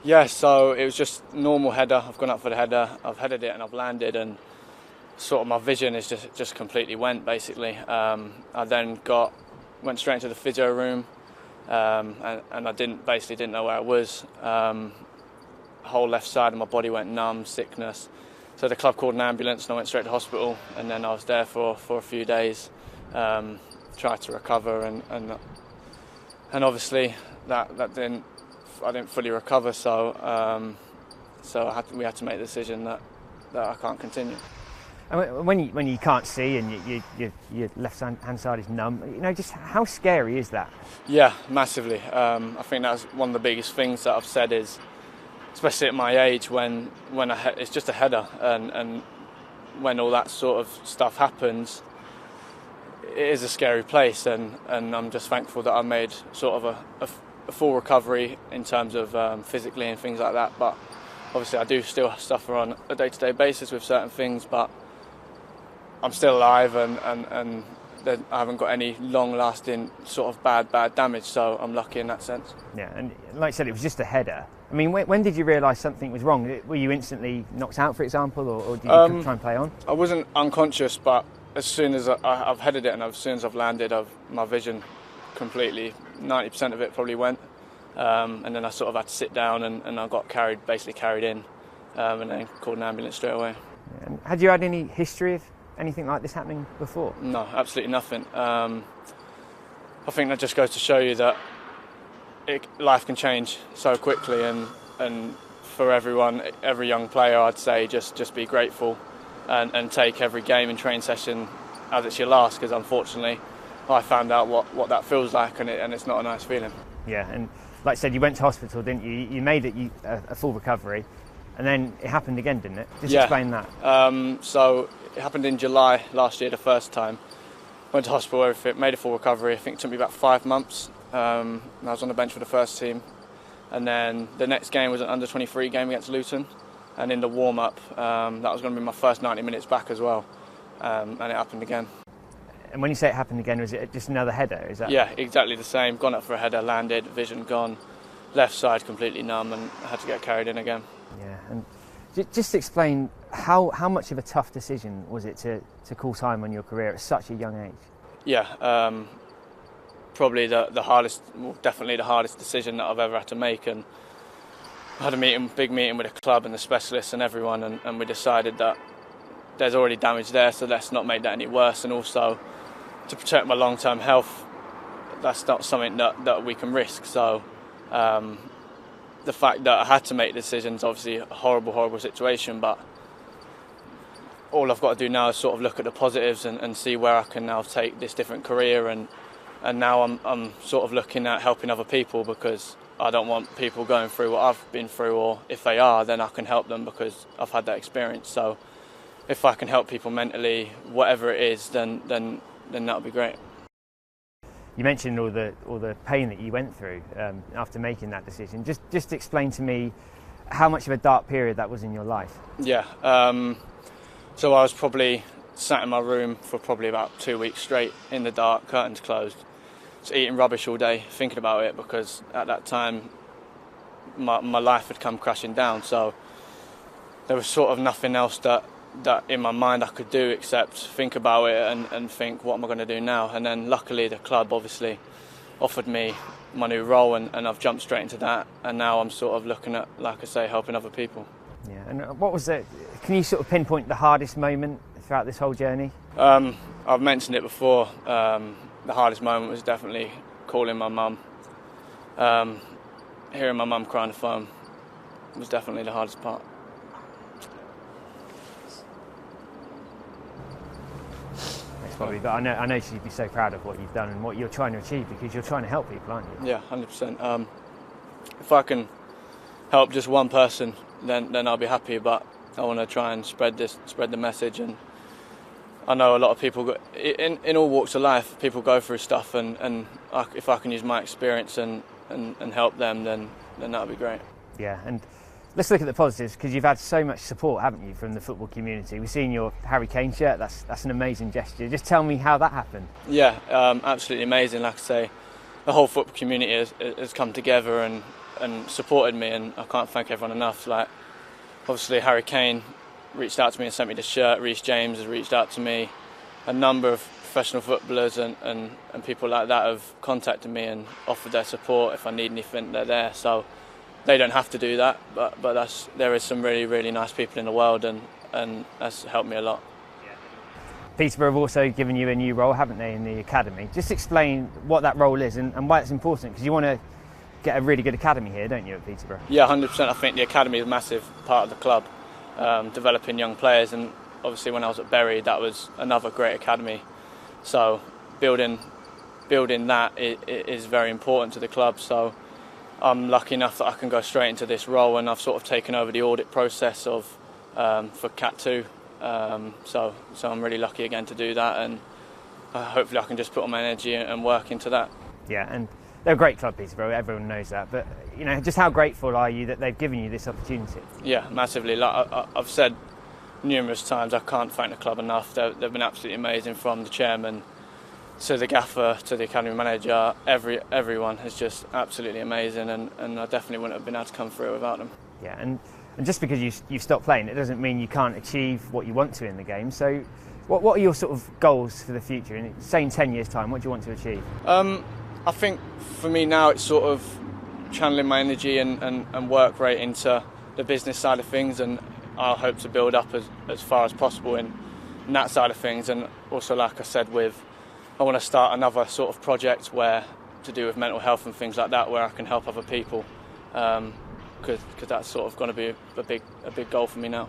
Yeah, so it was just normal header. I've gone up for the header, I've headed it and I've landed, and sort of my vision is just completely went basically. I then went straight into the physio room, and I didn't know where I was. Whole left side of my body went numb, sickness. So the club called an ambulance and I went straight to hospital, and then I was there for a few days, tried to recover, and obviously that I didn't fully recover, so we had to make the decision that I can't continue. And when you can't see and your left hand side is numb, just how scary is that? Yeah, massively. I think that's one of the biggest things that I've said is, especially at my age, when it's just a header, and when all that sort of stuff happens, it is a scary place, and I'm just thankful that I made sort of a full recovery in terms of physically and things like that. But obviously I do still suffer on a day-to-day basis with certain things, but I'm still alive, and I haven't got any long-lasting sort of bad damage, so I'm lucky in that sense. Yeah, and like I said, it was just a header. I mean, when did you realise something was wrong? Were you instantly knocked out, for example, or did you try and play on? I wasn't unconscious, but as soon as I've headed it and as soon as I've landed, my vision completely, 90% of it probably went. And then I sort of had to sit down, and I got basically carried in, and then called an ambulance straight away. And had you had any history of anything like this happening before? No, absolutely nothing. I think that just goes to show you that life can change so quickly, and for everyone, every young player, I'd say just be grateful and take every game and training session as it's your last, because unfortunately I found out what that feels like, and it's not a nice feeling. Yeah, and like I said, you went to hospital, didn't you? You made it a full recovery, and then it happened again, didn't it? Just explain that. So it happened in July last year, the first time. Went to hospital, everything, made a full recovery. I think it took me about 5 months. I was on the bench for the first team, and then the next game was an under-23 game against Luton, and in the warm-up, that was going to be my first 90 minutes back as well, and it happened again. And when you say it happened again, was it just another header? Is that? Yeah, exactly the same. Gone up for a header, landed, vision gone, left side completely numb, and I had to get carried in again. Yeah, and just explain how much of a tough decision was it to call time on your career at such a young age? Yeah, probably the hardest, well, definitely the hardest decision that I've ever had to make. And I had a big meeting with the club and the specialists and everyone, and we decided that there's already damage there, so let's not make that any worse. And also, to protect my long-term health, that's not something that we can risk. So the fact that I had to make decisions, obviously a horrible situation, but all I've got to do now is sort of look at the positives and see where I can now take this different career, and now I'm sort of looking at helping other people, because I don't want people going through what I've been through, or if they are, then I can help them because I've had that experience. So if I can help people mentally, whatever it is, then that would be great. You mentioned all the pain that you went through after making that decision. Just explain to me how much of a dark period that was in your life. Yeah, so I was probably sat in my room for probably about 2 weeks straight in the dark, curtains closed, just eating rubbish all day, thinking about it, because at that time my life had come crashing down. So there was sort of nothing else that in my mind I could do except think about it and think, what am I going to do now? And then luckily the club obviously offered me my new role, and I've jumped straight into that, and now I'm sort of looking at, like I say, helping other people. Yeah, and what was it? Can you sort of pinpoint the hardest moment throughout this whole journey? I've mentioned it before. The hardest moment was definitely calling my mum. Hearing my mum cry on the phone was definitely the hardest part. Probably, but I know she'd be so proud of what you've done and what you're trying to achieve, because you're trying to help people, aren't you? Yeah, 100%. If I can help just one person, then I'll be happy. But I want to try and spread the message. And I know a lot of people in all walks of life, people go through stuff, and if I can use my experience and help them, then that would be great. Yeah, and let's look at the positives, because you've had so much support, haven't you, from the football community. We've seen your Harry Kane shirt. That's an amazing gesture. Just tell me how that happened. Yeah, absolutely amazing. Like I say, the whole football community has come together, and and supported me, and I can't thank everyone enough. Like, obviously Harry Kane reached out to me and sent me the shirt. Reece James has reached out to me. A number of professional footballers and people like that have contacted me and offered their support. If I need anything, they're there. So they don't have to do that, but there is some really, really nice people in the world, and that's helped me a lot. Peterborough have also given you a new role, haven't they, in the academy? Just explain what that role is and why it's important, because you want to get a really good academy here, don't you, at Peterborough? Yeah, 100%. I think the academy is a massive part of the club, developing young players, and obviously when I was at Bury, that was another great academy. So building that is very important to the club. So I'm lucky enough that I can go straight into this role, and I've sort of taken over the audit process for Cat 2. So I'm really lucky again to do that, and hopefully I can just put all my energy and work into that. Yeah, and they're a great club, Peterborough. Everyone knows that. But just how grateful are you that they've given you this opportunity? Yeah, massively. Like I've said numerous times, I can't thank the club enough. They've been absolutely amazing, from the chairman to the gaffer to the academy manager. Everyone is just absolutely amazing, and I definitely wouldn't have been able to come through without them. Yeah, and just because you've stopped playing, it doesn't mean you can't achieve what you want to in the game. So what are your sort of goals for the future? In, say, in 10 years' time, what do you want to achieve? I think for me now it's sort of channeling my energy and work rate into the business side of things, and I hope to build up as far as possible in that side of things. And also, like I said, I want to start another sort of project to do with mental health and things like that, where I can help other people, because that's sort of going to be a big goal for me now.